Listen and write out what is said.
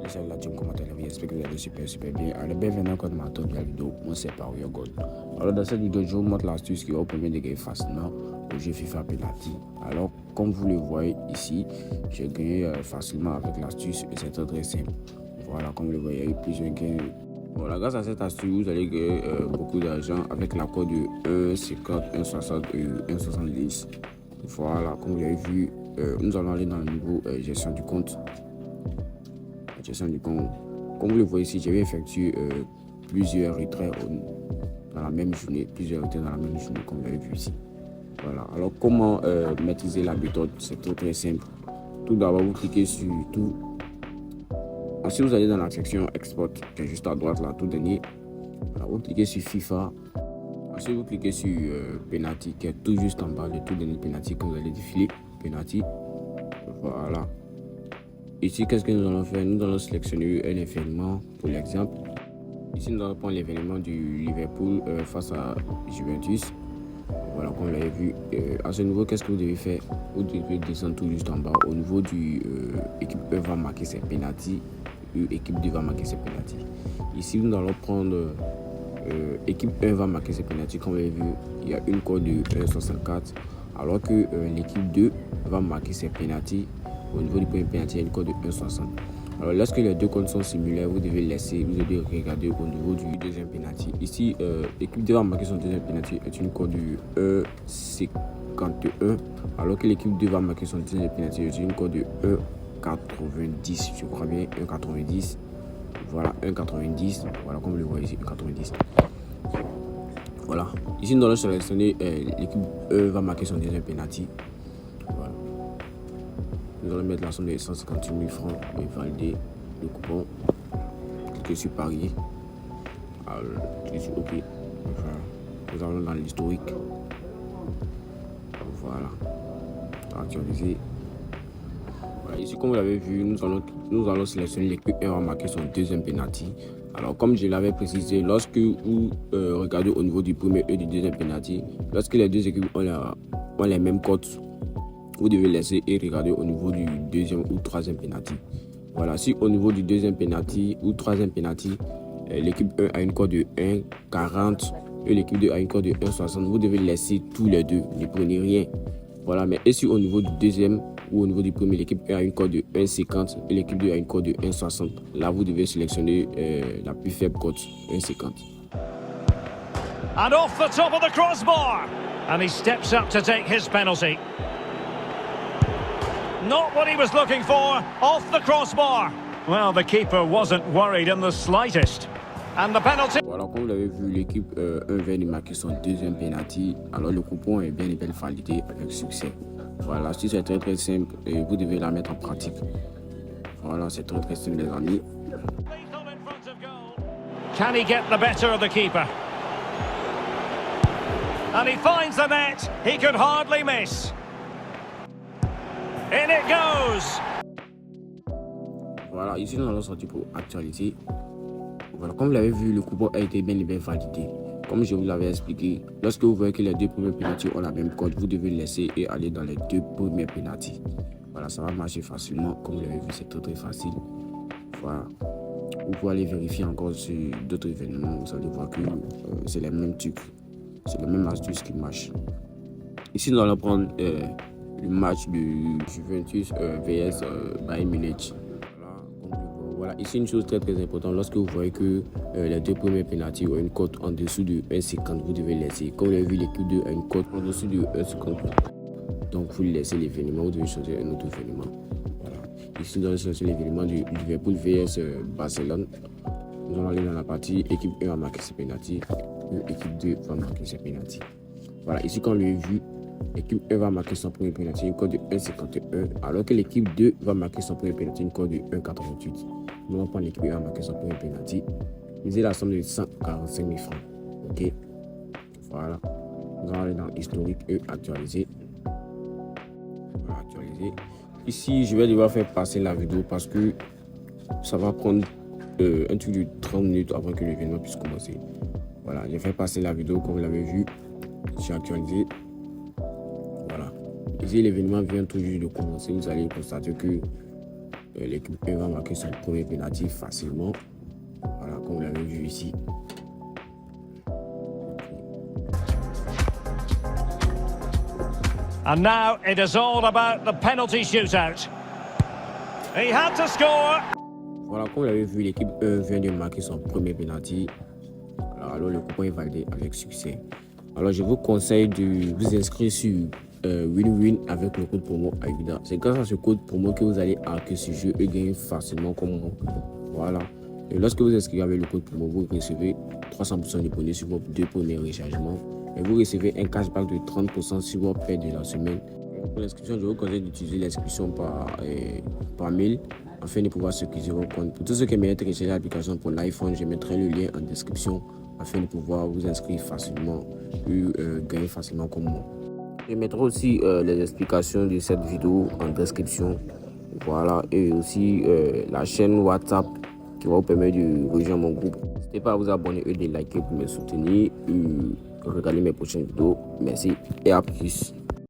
Salut la team, comment allez-vous? J'espère que vous allez super bien. Alors, bienvenue encore dans ma top de la vidéo. Moi, c'est Pario God. Alors, dans cette vidéo, je vous montre l'astuce qui va vous permettre de gagner facilement au jeu FIFA Penalty. Alors, comme vous le voyez ici, j'ai gagné facilement avec l'astuce et c'est très simple. Voilà, comme vous le voyez, il y a eu plusieurs gains. Voilà, grâce à cette astuce, vous allez gagner beaucoup d'argent avec l'accord de 1,50, 1,60 et 1,70. Voilà, comme vous avez vu, nous allons aller dans le niveau gestion du compte. Comme vous le voyez ici, j'ai effectué plusieurs retraits dans la même journée, comme vous l'avez vu ici. Voilà. Alors, comment maîtriser la méthode? C'est très simple. Tout d'abord, vous cliquez sur tout. Ensuite, vous allez dans la section export, qui est juste à droite, là, tout dernier. Alors, vous cliquez sur FIFA. Ensuite, vous cliquez sur Penalty, qui est tout juste en bas, le tout dernier Penalty que vous allez défiler. Penalty. Voilà. Ici, qu'est-ce que nous allons faire? Nous allons sélectionner un événement pour l'exemple. Ici, nous allons prendre l'événement du Liverpool face à Juventus. Voilà, comme vous l'avez vu. À ce niveau, qu'est-ce que vous devez faire? Vous devez descendre tout juste en bas. Au niveau du équipe 1 va marquer ses pénaltys. Équipe 2 va marquer ses pénaltys. Ici, nous allons prendre équipe 1 va marquer ses pénaltys. Comme vous l'avez vu, il y a une cote de 1,64. Alors que l'équipe 2 va marquer ses pénaltys. Au niveau du premier pénalty, il y a une cote de 1,60. Alors, lorsque les deux comptes sont similaires, vous devez regarder au niveau du deuxième pénalty. Ici, l'équipe 2 va marquer son deuxième pénalty est une cote de 1,51. Alors que l'équipe 2 va marquer son deuxième pénalty est une cote de 1,90. Je crois bien 1,90. Voilà, 1,90. Voilà, comme vous le voyez ici, 1,90. Voilà. Ici, nous allons sélectionner l'équipe 1 va marquer son deuxième pénalty. Voilà. Nous allons mettre la somme de 158 000 francs et valider le coupon. Cliquez sur parier. Alors, cliquez sur OK. Voilà. Nous allons dans l'historique. Voilà. Actualiser. Voilà. Ici, comme vous l'avez vu, nous allons sélectionner l'équipe 1 va marquer son deuxième penalty. Alors, comme je l'avais précisé, lorsque vous regardez au niveau du premier et du deuxième penalty, lorsque les deux équipes ont les mêmes cotes, vous devez laisser et regarder au niveau du deuxième ou troisième penalty. Voilà, si au niveau du deuxième penalty ou troisième penalty, l'équipe 1 a une cote de 1,40 et l'équipe 2 a une cote de 1,60, vous devez laisser tous les deux, ne prenez rien. Voilà, mais et si au niveau du deuxième ou au niveau du premier, l'équipe 1 a une cote de 1,50 et l'équipe 2 a une cote de 1,60, là vous devez sélectionner la plus faible cote, 1,50. And off the top of the crossbar. And he steps up to take his penalty. Not what he was looking for, off the crossbar. Well, the keeper wasn't worried in the slightest. And the penalty... Voilà, comme vous l'avez vu, l'équipe 1 vient de marquer son deuxième penalty. Alors le coupon est bien validé avec succès. Voilà, l'astuce est très simple et vous devez la mettre en pratique. Voilà, c'est très simple les amis. Can he get the better of the keeper? And he finds the net. He could hardly miss. In it goes. Voilà, ici nous allons sortir pour actualiser. Voilà, comme vous l'avez vu, le coupon a été bien validé. Comme je vous l'avais expliqué, lorsque vous voyez que les deux premiers pénaltys ont la même cote, vous devez laisser et aller dans les deux premiers pénaltys. Voilà, ça va marcher facilement. Comme vous l'avez vu, c'est très facile. Voilà. Vous pouvez aller vérifier encore sur d'autres événements. Vous allez voir que c'est les mêmes trucs. C'est la même astuce qui marche. Ici, nous allons prendre le match de Juventus vs Bayern Munich. Voilà, ici une chose très importante, lorsque vous voyez que les deux premiers pénaltys ont une cote en dessous de 1,50, vous devez laisser. Comme vous l'avez vu, l'équipe 2 a une cote en dessous de 1,50. Donc vous laissez l'événement, vous devez choisir un autre événement. Voilà. Ici nous allons choisir l'événement du Liverpool vs Barcelone. Nous allons aller dans la partie équipe 1 va marquer ses pénaltys, équipe 2 va marquer ses pénaltys. Voilà, ici comme vous l'avez vu, l'équipe 1 va marquer son premier pénalty, une cote de 1,51, alors que l'équipe 2 va marquer son premier pénalty, une cote de 1,88. Nous allons prendre l'équipe 1 à marquer son premier pénalty. Misez la somme de 145 000 francs. Ok. Voilà. Nous allons aller dans l'historique et actualiser. Voilà, actualiser. Ici, je vais devoir faire passer la vidéo parce que ça va prendre un truc de 30 minutes avant que l'événement puisse commencer. Voilà, j'ai fait passer la vidéo comme vous l'avez vu. J'ai actualisé. Voilà. Ici, l'événement vient tout juste de commencer. Vous allez constater que l'équipe 1 va marquer son premier penalty facilement. Voilà, comme vous l'avez vu ici. And now it is all about the penalty shootout. He had to score. Voilà, comme vous l'avez vu, l'équipe 1 vient de marquer son premier penalty. Alors le coupon est validé avec succès. Alors je vous conseille de vous inscrire sur WinWin avec le code promo AIDA. C'est grâce à ce code promo que vous allez hacker ce jeu et gagner facilement comme moi. Voilà. Et lorsque vous inscrivez avec le code promo, vous recevez 300% de bonus sur vos 2 premiers rechargements. Et vous recevez un cashback de 30% sur vos paies de la semaine. Pour l'inscription, je vous conseille d'utiliser l'inscription par mail afin de pouvoir sécuriser vos comptes. Pour tous ceux qui aimeraient télécharger l'application pour l'iPhone, je mettrai le lien en description afin de pouvoir vous inscrire facilement et gagner facilement comme moi. Je mettrai aussi les explications de cette vidéo en description. Voilà, et aussi la chaîne WhatsApp qui va vous permettre de rejoindre mon groupe. N'hésitez pas à vous abonner et de liker pour me soutenir et regarder mes prochaines vidéos. Merci et à plus.